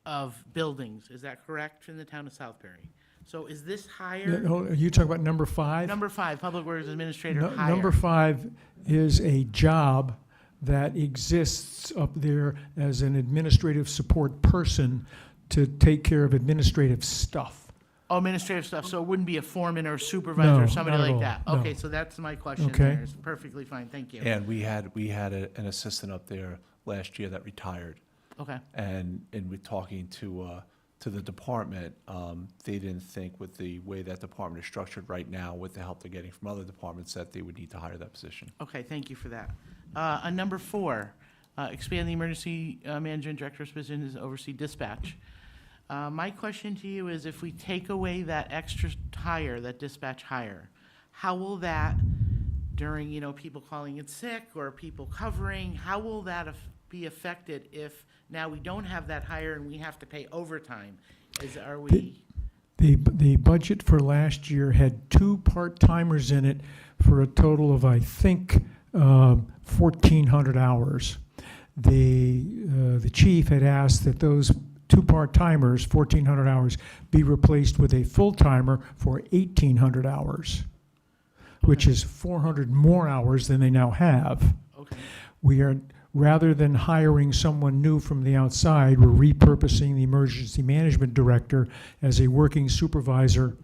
of buildings. Is that correct, in the town of Southbury? So is this hire, Are you talking about number 5? number 5, Public Works Administrator No- hire? Number 5 is a job that exists up there as an administrative support person to take care of administrative stuff. Oh, administrative stuff, so it wouldn't be a foreman or a supervisor No, or somebody not at like all, that? no. Okay, so that's my question Okay. there. It's perfectly fine, thank you. And we had an assistant up there last year that retired. Okay, And with talking to the department, they didn't think with the way that department is structured right now, with the help they're getting from other departments, that they would need to hire that position. okay, thank you for that. On number 4, expand the emergency management director's position to oversee dispatch. My question to you is, if we take away that extra hire, that dispatch hire, how will that, during, people calling in sick or people covering, how will that be affected if now we don't have that hire and we have to pay overtime? Are we, The budget for last year had 2 part-timers in it for a total of, I think, 1,400 hours. The chief had asked that those 2 part-timers, 1,400 hours, be replaced with a full-timer for 1,800 hours. which is 400 more hours than they now have. Okay, We are, rather than hiring someone new from the outside, we're repurposing the emergency management director as a working supervisor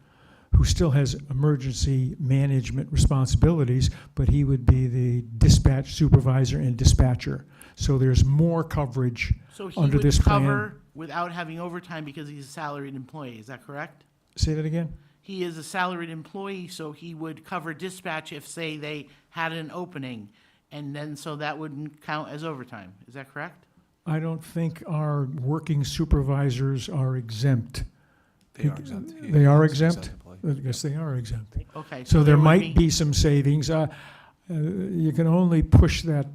who still has emergency management responsibilities, but he would be the dispatch supervisor and dispatcher. So there's more coverage so he under would this plan. cover without having overtime because he's a salaried employee, is that correct? Say that again? He is a salaried employee, so he would cover dispatch if, say, they had an opening, and then, so that wouldn't count as overtime, is that correct? I don't think our working supervisors are exempt. They are exempt. They are exempt? employee. I guess they are exempt. Okay. So there would might be some savings. You can only push that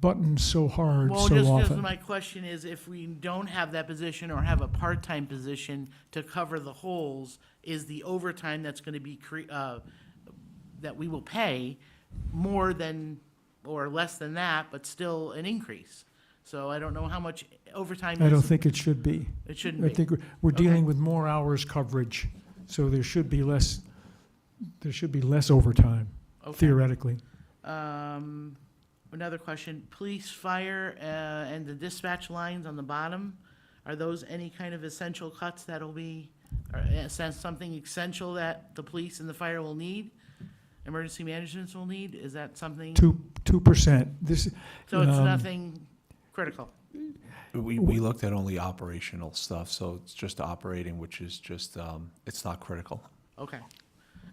button so hard Well, so just often. my question is, if we don't have that position or have a part-time position to cover the holes, is the overtime that's gonna be that we will pay more than, or less than that, but still an increase? So I don't know how much overtime I don't is, think it should be. it shouldn't I be. think we're Okay. dealing with more hours coverage, so there should be less overtime Okay. theoretically. Another question, police, fire, and the dispatch lines on the bottom, are those any kind of essential cuts that'll be, or in a sense, something essential that the police and the fire will need? Emergency management will need, is that something? 2%. This, So it's um, nothing critical? We looked at only operational stuff, so it's just operating, which is just, it's not critical. Okay.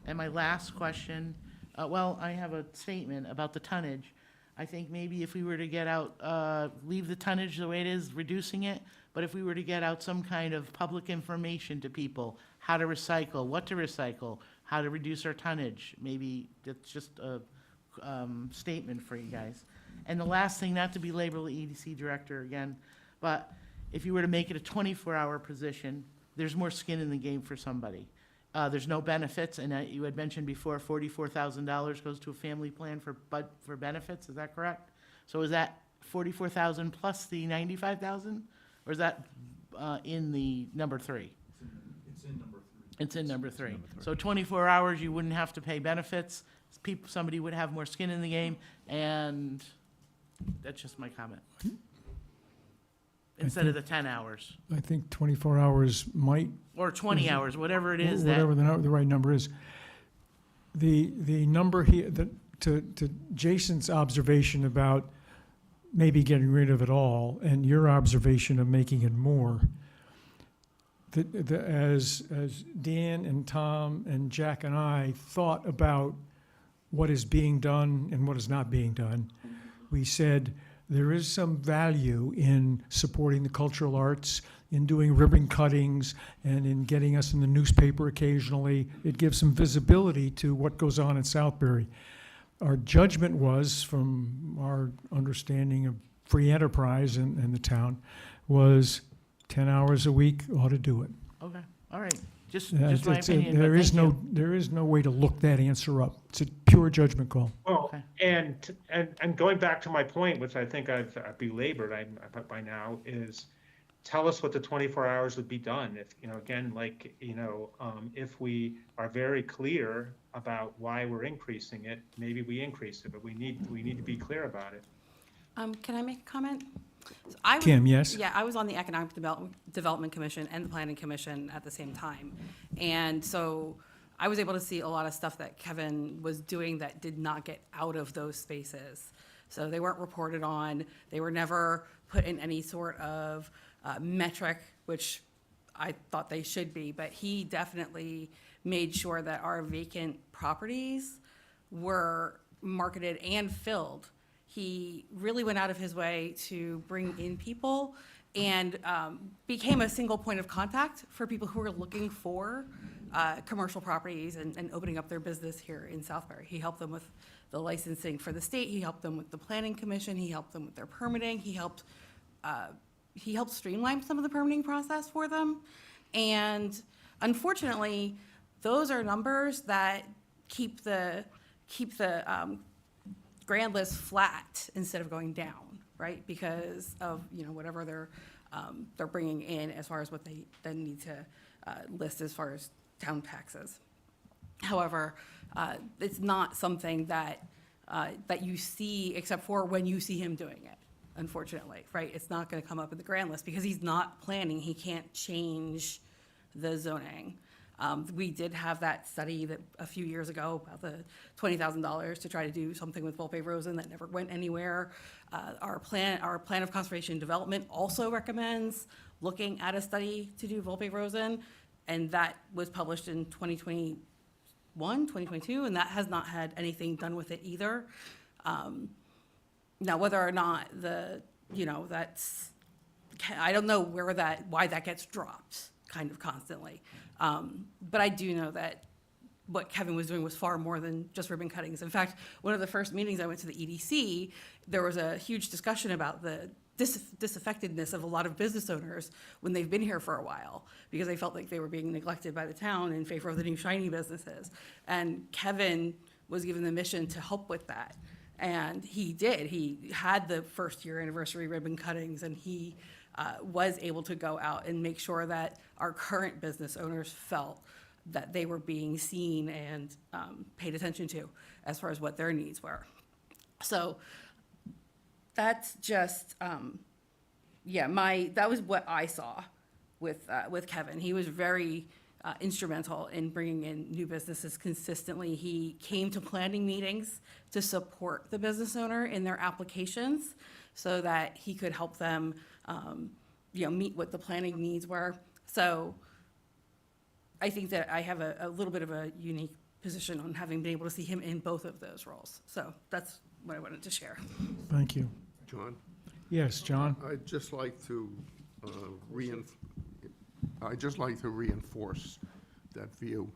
And my last question, well, I have a statement about the tonnage. I think maybe if we were to get out, leave the tonnage the way it is, reducing it, but if we were to get out some kind of public information to people, how to recycle, what to recycle, how to reduce our tonnage, maybe that's just a statement for you guys. And the last thing, not to belabor the EDC director again, but if you were to make it a 24-hour position, there's more skin in the game for somebody. There's no benefits, and you had mentioned before, $44,000 goes to a family plan for benefits, is that correct? So is that 44,000 plus the 95,000, or is that in the number three? It's in number 3. It's in number three. So 24 hours, you wouldn't have to pay benefits, somebody would have more skin in the game, and that's just my comment. Instead of the 10 hours, I think 24 hours might, or 20 hours, whatever it is that. whatever the right number is. The number here, to Jason's observation about maybe getting rid of it all, and your observation of making it more, as Dan and Tom and Jack and I thought about what is being done and what is not being done, we said there is some value in supporting the cultural arts, in doing ribbon cuttings, and in getting us in the newspaper occasionally. It gives some visibility to what goes on in Southbury. Our judgment was, from our understanding of free enterprise in the town, was 10 hours a week ought to do it. Okay, all right, just my It's a- opinion, but There is thank you. there is no way to look that answer up. It's a pure judgment call. Well, Okay. and going back to my point, which I think I've belabored by now, is tell us what the 24 hours would be done. If, again, like, if we are very clear about why we're increasing it, maybe we increase it, but we need to be clear about it. Can I make a comment? So I was- Kim, yes? Yeah, I was on the Economic Development Commission and the Planning Commission at the same time. And so I was able to see a lot of stuff that Kevin was doing that did not get out of those spaces. So they weren't reported on, they were never put in any sort of metric, which I thought they should be, but he definitely made sure that our vacant properties were marketed and filled. He really went out of his way to bring in people and became a single point of contact for people who were looking for commercial properties and opening up their business here in Southbury. He helped them with the licensing for the state, he helped them with the planning commission, he helped them with their permitting, he helped streamline some of the permitting process for them. And unfortunately, those are numbers that keep the grand list flat instead of going down, right? Because of, whatever they're bringing in as far as what they then need to list as far as town taxes. However, it's not something that, that you see except for when you see him doing it, unfortunately, right? It's not going to come up in the grand list because he's not planning. He can't change the zoning. We did have that study that a few years ago about the $20,000 to try to do something with Volpe Rosen that never went anywhere. Our plan of conservation development also recommends looking at a study to do Volpe Rosen, and that was published in 2021, 2022, and that has not had anything done with it either. Now, whether or not that's, I don't know why that gets dropped kind of constantly. But I do know that what Kevin was doing was far more than just ribbon cuttings. In fact, one of the first meetings I went to the EDC, there was a huge discussion about the disaffectedness of a lot of business owners when they've been here for a while, because they felt like they were being neglected by the town in favor of the new shiny businesses. And Kevin was given the mission to help with that. And he did. He had the first year anniversary ribbon cuttings, and he was able to go out and make sure that our current business owners felt that they were being seen and paid attention to as far as what their needs were. So that's just, that was what I saw with Kevin. He was very instrumental in bringing in new businesses consistently. He came to planning meetings to support the business owner in their applications so that he could help them, meet what the planning needs were. So I think that I have a little bit of a unique position on having been able to see him in both of those roles. So that's what I wanted to share. Thank you. John? Yes, John? I'd just like to reinforce that view.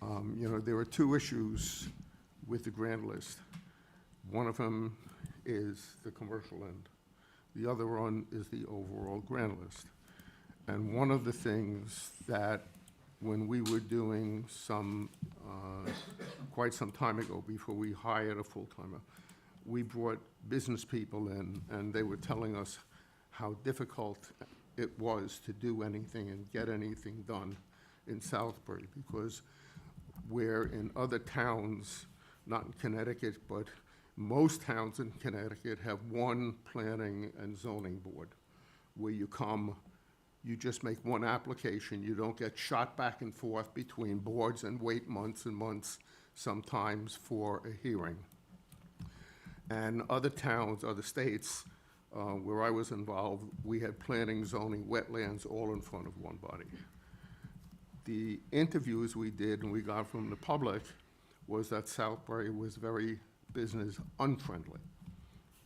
There are two issues with the grand list. One of them is the commercial end. The other one is the overall grand list. And one of the things that when we were doing quite some time ago, before we hired a full-timer, we brought business people in, and they were telling us how difficult it was to do anything and get anything done in Southbury, because where in other towns, not in Connecticut, but most towns in Connecticut have one planning and zoning board, where you come, you just make one application, you don't get shot back and forth between boards and wait months and months sometimes for a hearing. And other towns, other states, where I was involved, we had planning, zoning, wetlands, all in front of one body. The interviews we did and we got from the public was that Southbury was very business unfriendly.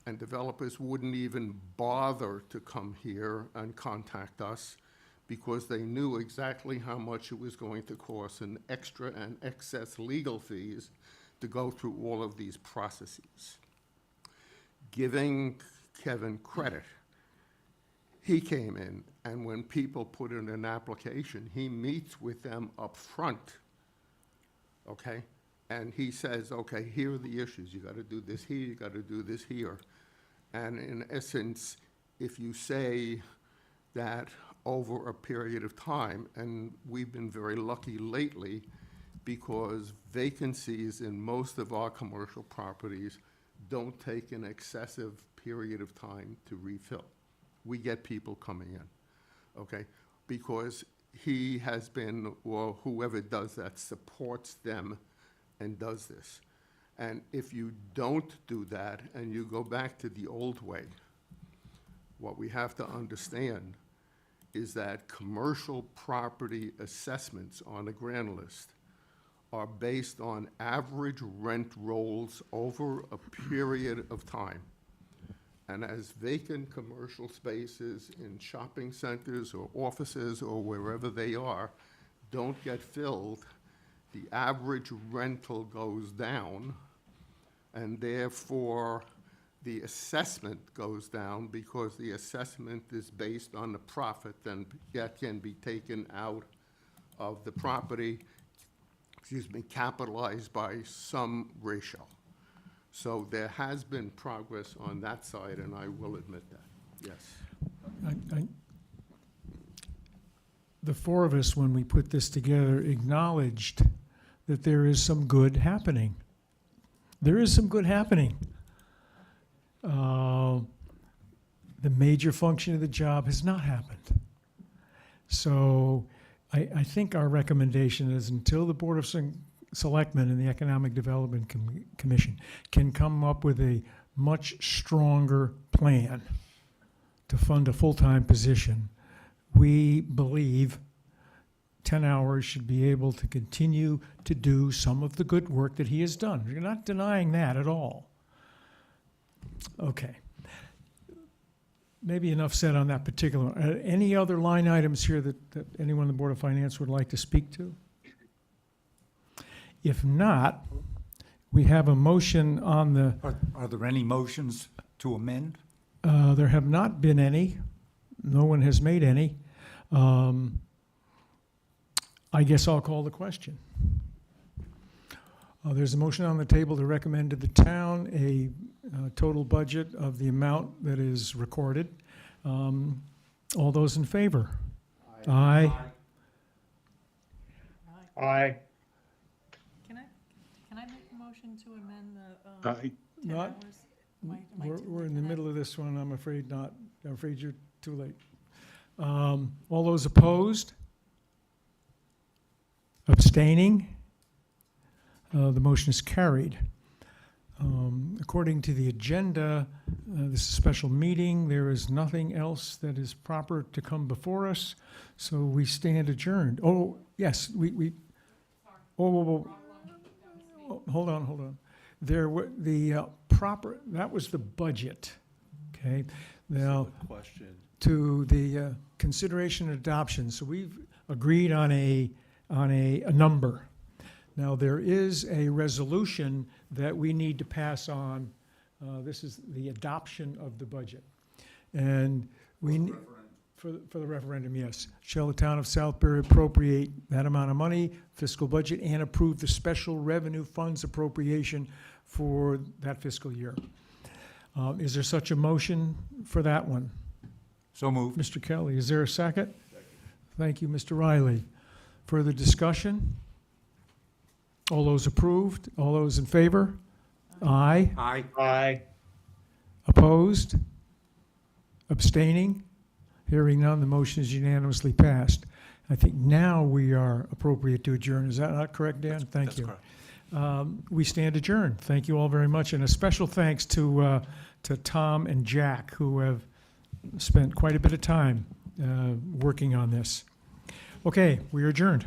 And developers wouldn't even bother to come here and contact us because they knew exactly how much it was going to cost in extra and excess legal fees to go through all of these processes. Giving Kevin credit, he came in, and when people put in an application, he meets with them up front, okay? And he says, okay, here are the issues. You got to do this here, you got to do this here. And in essence, if you say that over a period of time, and we've been very lucky lately because vacancies in most of our commercial properties don't take an excessive period of time to refill. We get people coming in, okay? Because he has been, or whoever does that supports them and does this. And if you don't do that and you go back to the old way, what we have to understand is that commercial property assessments on the grand list are based on average rent rolls over a period of time. And as vacant commercial spaces in shopping centers or offices or wherever they are don't get filled, the average rental goes down, and therefore the assessment goes down because the assessment is based on the profit that can be taken out of the property, capitalized by some ratio. So there has been progress on that side, and I will admit that, yes. The four of us, when we put this together, acknowledged that there is some good happening. There is some good happening. The major function of the job has not happened. So I think our recommendation is until the Board of Selectmen and the Economic Development Commission can come up with a much stronger plan to fund a full-time position, we believe 10 hours should be able to continue to do some of the good work that he has done. You're not denying that at all. Okay. Maybe enough said on that particular. Any other line items here that anyone on the Board of Finance would like to speak to? If not, we have a motion on the, Are there any motions to amend? there have not been any. No one has made any. I guess I'll call the question. There's a motion on the table to recommend to the town a total budget of the amount that is recorded. All those in favor? Aye. Aye. Can I make a motion to amend the, 10 Not, hours? Am I too we're late in for the that? middle of this one, I'm afraid not. I'm afraid you're too late. All those opposed? Abstaining? The motion is carried. According to the agenda, this is a special meeting. There is nothing else that is proper to come before us, so we stand adjourned. Oh, yes, oh, hold on. There were the proper, that was the budget, okay? Now, Question. to the consideration and adoption, so we've agreed on a number. Now, there is a resolution that we need to pass on. This is the adoption of the budget. And we, for the referendum, yes. Shall the town of Southbury appropriate that amount of money, fiscal budget, and approve the special revenue funds appropriation for that fiscal year? Is there such a motion for that one? So moved. Mr. Kelly, is there a second? Thank you, Mr. Riley. Further discussion? All those approved? All those in favor? Aye. Aye. Aye. Opposed? Abstaining? Hearing none, the motion is unanimously passed. I think now we are appropriate to adjourn. Is that not correct, Dan? Thank That's you. correct. We stand adjourned. Thank you all very much, and a special thanks to Tom and Jack, who have spent quite a bit of time working on this. Okay, we are adjourned.